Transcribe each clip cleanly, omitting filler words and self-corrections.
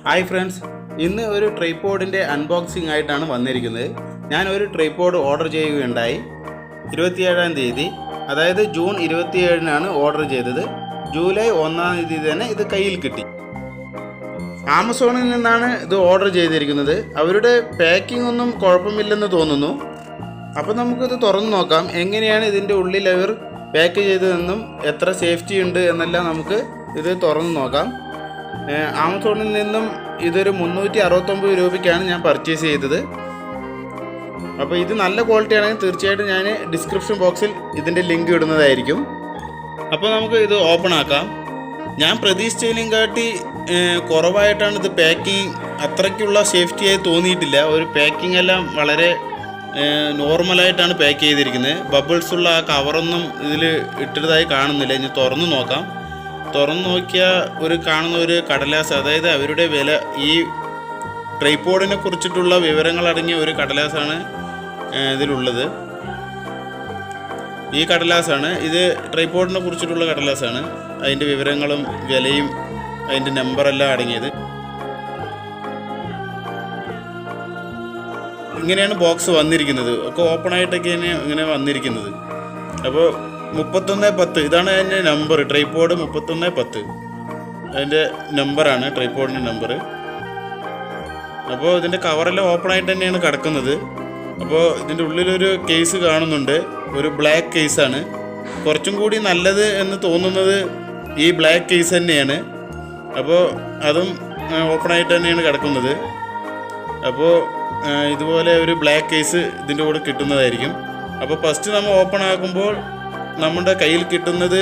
Hi friends, ഇന്ന് ഒരു ട്രൈപോഡിൻ്റെ unboxing ആയിട്ടാണ് വന്നിരിക്കുന്നത്. ഞാൻ ഒരു ട്രൈപോഡ് ഓർഡർ ചെയ്യുകയുണ്ടായി 27-ാം തീയതി, അതായത് ജൂൺ 27-നാണ് ഓർഡർ ചെയ്തത്. ജൂലൈ 1-ാം തീയതി തന്നെ ഇത് കയ്യിൽ കിട്ടി. ആമസോണിൽ നിന്നാണ് ഇത് ഓർഡർ ചെയ്തിരിക്കുന്നത്. അവരുടെ പാക്കിംഗ് ഒന്നും കുഴപ്പമില്ലെന്ന് തോന്നുന്നു. അപ്പോൾ നമുക്കിത് തുറന്നു നോക്കാം, എങ്ങനെയാണ് ഇതിൻ്റെ ഉള്ളിൽ അവർ പാക്ക് ചെയ്തതെന്നും എത്ര സേഫ്റ്റി ഉണ്ട് എന്നെല്ലാം നമുക്ക് ഇത് തുറന്നു നോക്കാം. ആമസോണിൽ നിന്നും ഇതൊരു 369 രൂപയ്ക്കാണ് ഞാൻ പർച്ചേസ് ചെയ്തത്. അപ്പോൾ ഇത് നല്ല ക്വാളിറ്റി ആണെങ്കിൽ തീർച്ചയായിട്ടും ഞാൻ ഡിസ്ക്രിപ്ഷൻ ബോക്സിൽ ഇതിൻ്റെ ലിങ്ക് ഇടുന്നതായിരിക്കും. അപ്പോൾ നമുക്ക് ഇത് ഓപ്പൺ ആക്കാം. ഞാൻ പ്രതീക്ഷിച്ചതിനും കാട്ടി കുറവായിട്ടാണ് ഇത് പാക്കിംഗ്. അത്രയ്ക്കുള്ള സേഫ്റ്റിയായി തോന്നിയിട്ടില്ല. ഒരു പാക്കിംഗ് എല്ലാം വളരെ നോർമലായിട്ടാണ് പാക്ക് ചെയ്തിരിക്കുന്നത്. ബബിൾസുള്ള ആ കവറൊന്നും ഇതിൽ ഇട്ടതായി കാണുന്നില്ല. ഇനി തുറന്നു നോക്കാം. തുറന്നു നോക്കിയാൽ കാണുന്ന ഒരു കടലാസ്, അതായത് അവരുടെ വില, ഈ ട്രൈപോഡിനെ കുറിച്ചിട്ടുള്ള വിവരങ്ങളടങ്ങിയ ഒരു കടലാസാണ് ഇതിലുള്ളത്. ഈ കടലാസാണ് ഇത്, ട്രൈപോഡിനെ കുറിച്ചിട്ടുള്ള കടലാസാണ്. അതിൻ്റെ വിവരങ്ങളും വിലയും അതിൻ്റെ നമ്പറെല്ലാം അടങ്ങിയത്. ഇങ്ങനെയാണ് ബോക്സ് വന്നിരിക്കുന്നത്. ഒക്കെ ഓപ്പണായിട്ടൊക്കെയാണ് ഇങ്ങനെ വന്നിരിക്കുന്നത്. അപ്പോൾ 3110 ഇതാണ് അതിൻ്റെ നമ്പർ. ട്രൈപോഡ് 3110 അതിൻ്റെ നമ്പറാണ്, ട്രൈപോഡിൻ്റെ നമ്പർ. അപ്പോൾ ഇതിൻ്റെ കവറെല്ലാം ഓപ്പണായിട്ട് തന്നെയാണ് കിടക്കുന്നത്. അപ്പോൾ ഇതിൻ്റെ ഉള്ളിലൊരു കേസ് കാണുന്നുണ്ട്, ഒരു ബ്ലാക്ക് കേസാണ്. കുറച്ചും കൂടി നല്ലത് എന്ന് തോന്നുന്നത് ഈ ബ്ലാക്ക് കേസ് തന്നെയാണ്. അപ്പോൾ അതും ഓപ്പണായിട്ട് തന്നെയാണ് കിടക്കുന്നത്. അപ്പോൾ ഇതുപോലെ ഒരു ബ്ലാക്ക് കേസ് ഇതിൻ്റെ കൂടെ കിട്ടുന്നതായിരിക്കും. അപ്പോൾ ഫസ്റ്റ് നമ്മൾ ഓപ്പൺ ആക്കുമ്പോൾ നമ്മുടെ കയ്യിൽ കിട്ടുന്നത്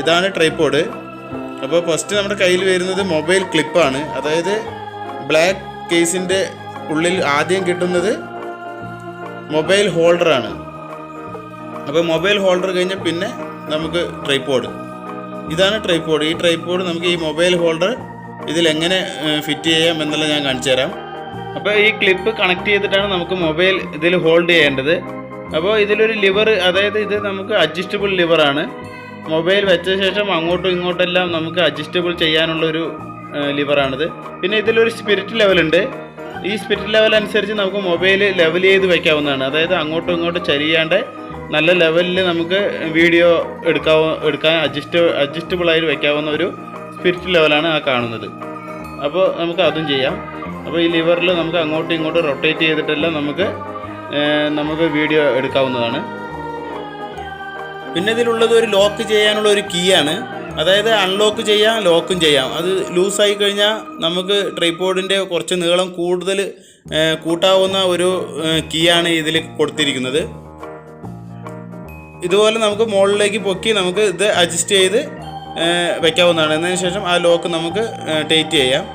ഇതാണ് ട്രൈപോഡ്. അപ്പോൾ ഫസ്റ്റ് നമ്മുടെ കയ്യിൽ വരുന്നത് മൊബൈൽ ക്ലിപ്പാണ്. അതായത് ബ്ലാക്ക് കേസിൻ്റെ ഉള്ളിൽ ആദ്യം കിട്ടുന്നത് മൊബൈൽ ഹോൾഡറാണ്. അപ്പോൾ മൊബൈൽ ഹോൾഡർ കഴിഞ്ഞാൽ പിന്നെ നമുക്ക് ട്രൈപോഡ്. ഇതാണ് ട്രൈപോഡ്. ഈ ട്രൈപോഡ് നമുക്ക് ഈ മൊബൈൽ ഹോൾഡർ ഇതിലെങ്ങനെ ഫിറ്റ് ചെയ്യാം എന്നുള്ളത് ഞാൻ കാണിച്ചു തരാം. അപ്പോൾ ഈ ക്ലിപ്പ് കണക്ട് ചെയ്തിട്ടാണ് നമുക്ക് മൊബൈൽ ഇതിൽ ഹോൾഡ് ചെയ്യേണ്ടത്. അപ്പോൾ ഇതിലൊരു ലിവർ, അതായത് ഇത് നമുക്ക് അഡ്ജസ്റ്റബിൾ ലിവറാണ്. മൊബൈൽ വെച്ച ശേഷം അങ്ങോട്ടും ഇങ്ങോട്ടെല്ലാം നമുക്ക് അഡ്ജസ്റ്റബിൾ ചെയ്യാനുള്ളൊരു ലിവറാണിത്. പിന്നെ ഇതിലൊരു സ്പിരിറ്റ് ലെവലുണ്ട്. ഈ സ്പിരിറ്റ് ലെവൽ അനുസരിച്ച് നമുക്ക് മൊബൈൽ ലെവൽ ചെയ്ത് വയ്ക്കാവുന്നതാണ്. അതായത് അങ്ങോട്ടും ഇങ്ങോട്ടും ചരിയാണ്ട് നല്ല ലെവലിൽ നമുക്ക് വീഡിയോ എടുക്കാൻ അഡ്ജസ്റ്റബിളായിട്ട് വയ്ക്കാവുന്ന ഒരു സ്പിരിറ്റ് ലെവലാണ് ആ കാണുന്നത്. അപ്പോൾ നമുക്ക് അതും ചെയ്യാം. അപ്പോൾ ഈ ലിവറിൽ നമുക്ക് അങ്ങോട്ടും ഇങ്ങോട്ടും റൊട്ടേറ്റ് ചെയ്തിട്ടെല്ലാം നമുക്ക് വീഡിയോ എടുക്കാവുന്നതാണ്. പിന്നെ ഇതിലുള്ളത് ഒരു ലോക്ക് ചെയ്യാനുള്ള ഒരു കീ ആണ്. അതായത് അൺലോക്ക് ചെയ്യാം, ലോക്കും ചെയ്യാം. അത് ലൂസായി കഴിഞ്ഞാൽ നമുക്ക് ട്രൈപോഡിൻ്റെ കുറച്ച് നീളം കൂടുതൽ കൂട്ടാവുന്ന ഒരു കീ ആണ് ഇതിൽ കൊടുത്തിരിക്കുന്നത്. ഇതുപോലെ നമുക്ക് മുകളിലേക്ക് പൊക്കി നമുക്ക് ഇത് അഡ്ജസ്റ്റ് ചെയ്ത് വയ്ക്കാവുന്നതാണ്. എന്നതിന് ശേഷം ആ ലോക്ക് നമുക്ക് ടൈറ്റ് ചെയ്യാം.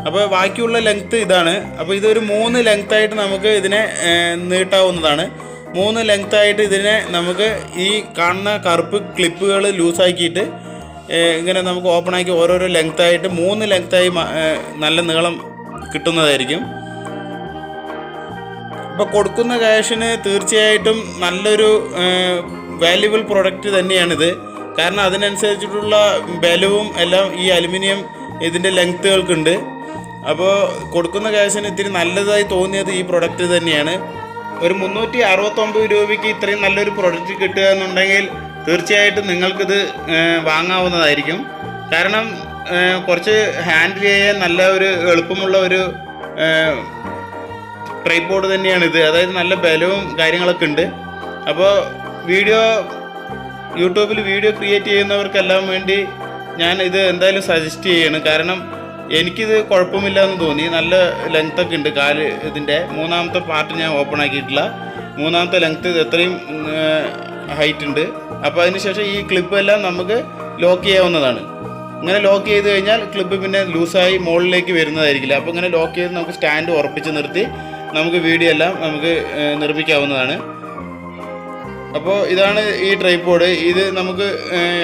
അപ്പോൾ ബാക്കിയുള്ള ലെങ്ത്ത് ഇതാണ്. അപ്പോൾ ഇതൊരു 3 ലെങ്ത്തായിട്ട് നമുക്ക് ഇതിനെ നീട്ടാവുന്നതാണ്. 3 ലെങ്ത്തായിട്ട് ഇതിനെ നമുക്ക് ഈ കാണുന്ന കറുപ്പ് ക്ലിപ്പുകൾ ലൂസാക്കിയിട്ട് ഇങ്ങനെ നമുക്ക് ഓപ്പണാക്കി ഓരോരോ ലെങ്ത്തായിട്ട് 3 ലെങ്ത്തായി നല്ല നീളം കിട്ടുന്നതായിരിക്കും. അപ്പോൾ കൊടുക്കുന്ന ക്യാഷിന് തീർച്ചയായിട്ടും നല്ലൊരു വാല്യുബിൾ പ്രൊഡക്റ്റ് തന്നെയാണിത്. കാരണം അതിനനുസരിച്ചിട്ടുള്ള ബലവും എല്ലാം ഈ അലുമിനിയം ഇതിൻ്റെ ലെങ്ത്തുകൾക്കുണ്ട്. അപ്പോൾ കൊടുക്കുന്ന ക്യാഷിന് ഇത്തിരി നല്ലതായി തോന്നിയത് ഈ പ്രൊഡക്റ്റ് തന്നെയാണ്. ഒരു 369 രൂപയ്ക്ക് ഇത്രയും നല്ലൊരു പ്രൊഡക്റ്റ് കിട്ടുക എന്നുണ്ടെങ്കിൽ തീർച്ചയായിട്ടും നിങ്ങൾക്കിത് വാങ്ങാവുന്നതായിരിക്കും. കാരണം കുറച്ച് ഹാൻഡിൽ ചെയ്യാൻ നല്ല ഒരു എളുപ്പമുള്ള ഒരു ട്രൈപോഡ് തന്നെയാണിത്. അതായത് നല്ല ബലവും കാര്യങ്ങളൊക്കെ ഉണ്ട്. അപ്പോൾ യൂട്യൂബിൽ വീഡിയോ ക്രിയേറ്റ് ചെയ്യുന്നവർക്കെല്ലാം വേണ്ടി ഞാൻ ഇത് എന്തായാലും സജസ്റ്റ് ചെയ്യാണ്. കാരണം എനിക്കിത് കുഴപ്പമില്ല എന്ന് തോന്നി. നല്ല ലെങ്ത്തൊക്കെ ഉണ്ട്. ഇതിൻ്റെ 3ാമത്തെ പാർട്ട് ഞാൻ ഓപ്പൺ ആക്കിയിട്ടില്ല. 3ാമത്തെ ലെങ്ത്ത് എത്രയും ഹൈറ്റ് ഉണ്ട്. അപ്പോൾ അതിനുശേഷം ഈ ക്ലിപ്പ് എല്ലാം നമുക്ക് ലോക്ക് ചെയ്യാവുന്നതാണ്. ഇങ്ങനെ ലോക്ക് ചെയ്ത് കഴിഞ്ഞാൽ ക്ലിപ്പ് പിന്നെ ലൂസായി മുകളിലേക്ക് വരുന്നതായിരിക്കില്ല. അപ്പോൾ ഇങ്ങനെ ലോക്ക് ചെയ്ത് നമുക്ക് സ്റ്റാൻഡ് ഉറപ്പിച്ച് നിർത്തി നമുക്ക് വീഡിയോ എല്ലാം നമുക്ക് നിർമ്മിക്കാവുന്നതാണ്. അപ്പോൾ ഇതാണ് ഈ ട്രൈപോഡ്. ഇത് നമുക്ക്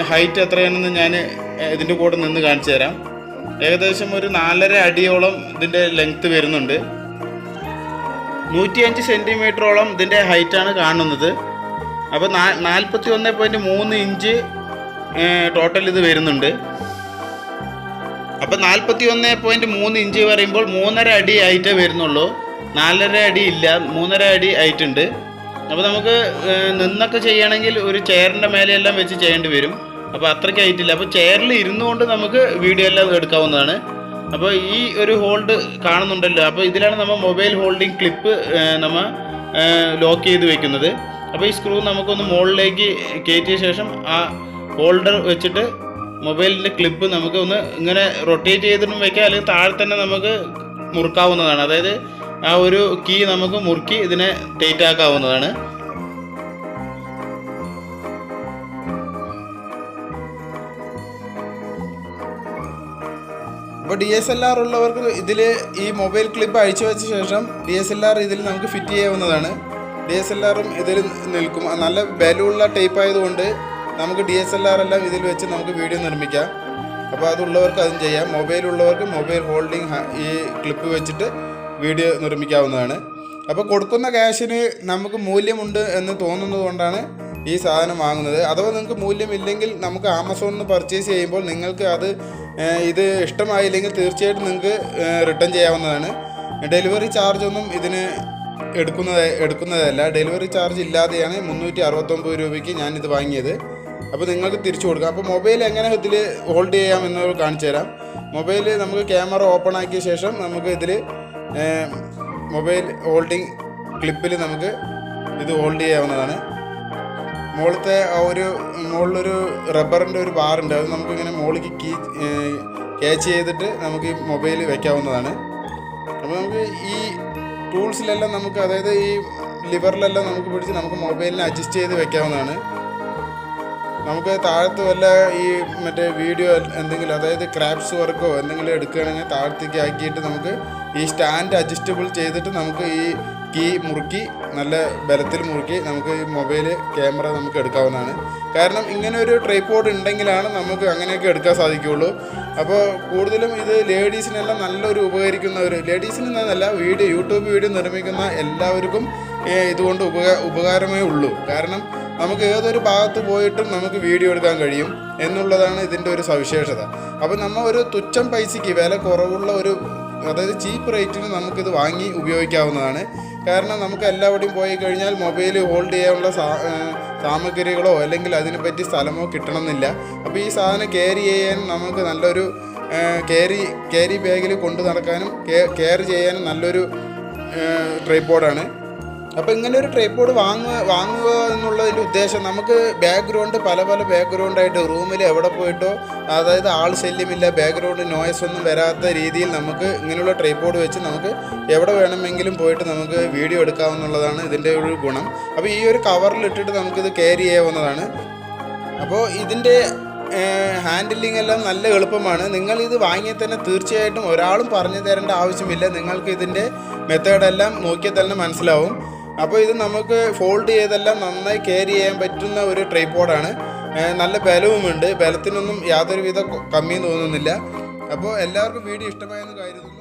ഹൈറ്റ് എത്രയാണെന്ന് ഞാൻ ഇതിൻ്റെ കൂടെ നിന്ന് കാണിച്ചു തരാം. ഏകദേശം ഒരു 4.5 അടിയോളം ഇതിൻ്റെ ലെങ്ത്ത് വരുന്നുണ്ട്. 105 സെൻറ്റിമീറ്ററോളം ഇതിൻ്റെ ഹൈറ്റാണ് കാണുന്നത്. അപ്പോൾ 41.3 ഇഞ്ച് ടോട്ടൽ ഇത് വരുന്നുണ്ട്. അപ്പോൾ 41.3 ഇഞ്ച് പറയുമ്പോൾ 3.5 അടി ആയിട്ടേ വരുന്നുള്ളൂ. 4.5 അടി ഇല്ല, 3.5 അടി ആയിട്ടുണ്ട്. അപ്പോൾ നമുക്ക് നിന്നൊക്കെ ചെയ്യണമെങ്കിൽ ഒരു ചെയറിൻ്റെ മേലെയെല്ലാം വെച്ച് ചെയ്യേണ്ടി വരും. അപ്പോൾ അത്രയ്ക്ക് ആയിട്ടില്ല. അപ്പോൾ ചെയറിൽ ഇരുന്നുകൊണ്ട് നമുക്ക് വീഡിയോ എല്ലാം എടുക്കാവുന്നതാണ്. അപ്പോൾ ഈ ഒരു ഹോൾഡ് കാണുന്നുണ്ടല്ലോ, അപ്പോൾ ഇതിലാണ് നമ്മൾ മൊബൈൽ ഹോൾഡിംഗ് ക്ലിപ്പ് നമ്മൾ ലോക്ക് ചെയ്ത് വെക്കുന്നത്. അപ്പോൾ ഈ സ്ക്രൂ നമുക്കൊന്ന് മുകളിലേക്ക് കയറ്റിയ ശേഷം ആ ഹോൾഡർ വെച്ചിട്ട് മൊബൈലിൻ്റെ ക്ലിപ്പ് നമുക്ക് ഒന്ന് ഇങ്ങനെ റൊട്ടേറ്റ് ചെയ്തിട്ടും വെക്കാം, അല്ലെങ്കിൽ താഴെ തന്നെ നമുക്ക് മുറുക്കാവുന്നതാണ്. അതായത് ആ ഒരു കീ നമുക്ക് മുറുക്കി ഇതിനെ ടൈറ്റ് ആക്കാവുന്നതാണ്. അപ്പോൾ DSLR ഉള്ളവർക്ക് ഇതിൽ ഈ മൊബൈൽ ക്ലിപ്പ് അഴിച്ചു വെച്ച ശേഷം DSLR ഇതിൽ നമുക്ക് ഫിറ്റ് ചെയ്യാവുന്നതാണ്. DSLRും ഇതിൽ നിൽക്കും. നല്ല ബലമുള്ള ടൈപ്പ് ആയതുകൊണ്ട് നമുക്ക് DSLR എല്ലാം ഇതിൽ വെച്ച് നമുക്ക് വീഡിയോ നിർമ്മിക്കാം. അപ്പോൾ അതുള്ളവർക്ക് അതും ചെയ്യാം. മൊബൈലുള്ളവർക്ക് മൊബൈൽ ഹോൾഡിംഗ് ഈ ക്ലിപ്പ് വെച്ചിട്ട് വീഡിയോ നിർമ്മിക്കാവുന്നതാണ്. അപ്പോൾ കൊടുക്കുന്ന ക്യാഷിന് നമുക്ക് മൂല്യമുണ്ട് എന്ന് തോന്നുന്നത് കൊണ്ടാണ് ഈ സാധനം വാങ്ങുന്നത്. അഥവാ നിങ്ങൾക്ക് മൂല്യമില്ലെങ്കിൽ നമുക്ക് ആമസോണിൽ നിന്ന് പർച്ചേസ് ചെയ്യുമ്പോൾ നിങ്ങൾക്ക് ഇത് ഇഷ്ടമായില്ലെങ്കിൽ തീർച്ചയായിട്ടും നിങ്ങൾക്ക് റിട്ടേൺ ചെയ്യാവുന്നതാണ്. ഡെലിവറി ചാർജൊന്നും ഇതിന് എടുക്കുന്നതല്ല. ഡെലിവറി ചാർജ് ഇല്ലാതെയാണ് 369 രൂപയ്ക്ക് ഞാനിത് വാങ്ങിയത്. അപ്പോൾ നിങ്ങൾക്ക് തിരിച്ചു കൊടുക്കാം. അപ്പോൾ മൊബൈൽ എങ്ങനെ ഇതിൽ ഹോൾഡ് ചെയ്യാം എന്ന് കാണിച്ചു തരാം. മൊബൈൽ നമുക്ക് ക്യാമറ ഓപ്പൺ ആക്കിയ ശേഷം നമുക്ക് ഇതിൽ മൊബൈൽ ഹോൾഡിംഗ് ക്ലിപ്പിൽ നമുക്ക് ഇത് ഹോൾഡ് ചെയ്യാവുന്നതാണ്. മുകളിലൊരു റബ്ബറിൻ്റെ ഒരു ബാറുണ്ട്, അത് നമുക്കിങ്ങനെ മുകളിലേക്ക് ക്യാച്ച് ചെയ്തിട്ട് നമുക്ക് ഈ മൊബൈൽ വയ്ക്കാവുന്നതാണ്. അപ്പോൾ നമുക്ക് ഈ ടൂൾസിലെല്ലാം നമുക്ക്, അതായത് ഈ ലിവറിലെല്ലാം നമുക്ക് പിടിച്ച് നമുക്ക് മൊബൈലിനെ അഡ്ജസ്റ്റ് ചെയ്ത് വെക്കാവുന്നതാണ്. നമുക്ക് താഴത്ത് വല്ല ഈ മറ്റേ വീഡിയോ എന്തെങ്കിലും, അതായത് ക്രാഫ്റ്റ്സ് വർക്കോ എന്തെങ്കിലും എടുക്കുകയാണെങ്കിൽ താഴത്തേക്ക് ആക്കിയിട്ട് നമുക്ക് ഈ സ്റ്റാൻഡ് അഡ്ജസ്റ്റബിൾ ചെയ്തിട്ട് നമുക്ക് ഈ കീ മുറുക്കി നല്ല ബലത്തിൽ മുറുക്കി നമുക്ക് ഈ മൊബൈൽ ക്യാമറ നമുക്ക് എടുക്കാവുന്നതാണ്. കാരണം ഇങ്ങനെ ഒരു ട്രൈപോഡ് ഉണ്ടെങ്കിലാണ് നമുക്ക് അങ്ങനെയൊക്കെ എടുക്കാൻ സാധിക്കുകയുള്ളൂ. അപ്പോൾ കൂടുതലും ഇത് ലേഡീസിനെല്ലാം നല്ലൊരു ലേഡീസിന് എന്നല്ല, യൂട്യൂബ് വീഡിയോ നിർമ്മിക്കുന്ന എല്ലാവർക്കും ഇതുകൊണ്ട് ഉപകാരമേ ഉള്ളൂ. കാരണം നമുക്ക് ഏതൊരു ഭാഗത്ത് പോയിട്ടും നമുക്ക് വീഡിയോ എടുക്കാൻ കഴിയും എന്നുള്ളതാണ് ഇതിൻ്റെ ഒരു സവിശേഷത. അപ്പോൾ നമ്മൾ ഒരു തുച്ഛം പൈസയ്ക്ക്, വില കുറവുള്ള അതായത് ചീപ്പ് റേറ്റിന് നമുക്കിത് വാങ്ങി ഉപയോഗിക്കാവുന്നതാണ്. കാരണം നമുക്ക് എല്ലാവിടെയും പോയി കഴിഞ്ഞാൽ മൊബൈൽ ഹോൾഡ് ചെയ്യാനുള്ള സാമഗ്രികളോ അല്ലെങ്കിൽ അതിനെപ്പറ്റി സ്ഥലമോ കിട്ടണമെന്നില്ല. അപ്പോൾ ഈ സാധനം ക്യാരി ചെയ്യാൻ നമുക്ക് നല്ലൊരു ക്യാരി ബാഗിൽ കൊണ്ടു നടക്കാനും ക്യാരി ചെയ്യാനും നല്ലൊരു ട്രൈപോഡാണ്. അപ്പോൾ ഇങ്ങനെ ഒരു ട്രൈപോഡ് വാങ്ങുക എന്നുള്ളതിൻ്റെ ഉദ്ദേശം, നമുക്ക് പല ബാക്ക്ഗ്രൗണ്ടായിട്ട് റൂമിൽ എവിടെ പോയിട്ടോ, അതായത് ആൾ ശല്യമില്ല, ബാക്ക്ഗ്രൗണ്ട് നോയ്സ് ഒന്നും വരാത്ത രീതിയിൽ നമുക്ക് ഇങ്ങനെയുള്ള ട്രൈപോഡ് വെച്ച് നമുക്ക് എവിടെ വേണമെങ്കിലും പോയിട്ട് നമുക്ക് വീഡിയോ എടുക്കാവുന്നതാണ് ഇതിൻ്റെ ഒരു ഗുണം. അപ്പോൾ ഈ ഒരു കവറിലിട്ടിട്ട് നമുക്കിത് ക്യാരി ചെയ്യാവുന്നതാണ്. അപ്പോൾ ഇതിൻ്റെ ഹാൻഡിലിംഗ് എല്ലാം നല്ല എളുപ്പമാണ്. നിങ്ങളിത് വാങ്ങിയാൽ തന്നെ തീർച്ചയായിട്ടും ഒരാളും പറഞ്ഞു തരേണ്ട ആവശ്യമില്ല. നിങ്ങൾക്ക് ഇതിൻ്റെ മെത്തേഡെല്ലാം നോക്കിയാൽ തന്നെ മനസ്സിലാവും. അപ്പോൾ ഇത് നമുക്ക് ഫോൾഡ് ചെയ്തെല്ലാം നന്നായി ക്യാരി ചെയ്യാൻ പറ്റുന്ന ഒരു ട്രൈപോഡാണ്. നല്ല ബലവുമുണ്ട്. ബലത്തിനൊന്നും യാതൊരുവിധ കമ്മിയും തോന്നുന്നില്ല. അപ്പോൾ എല്ലാവർക്കും വീഡിയോ ഇഷ്ടമായെന്ന് കരുതുന്നു.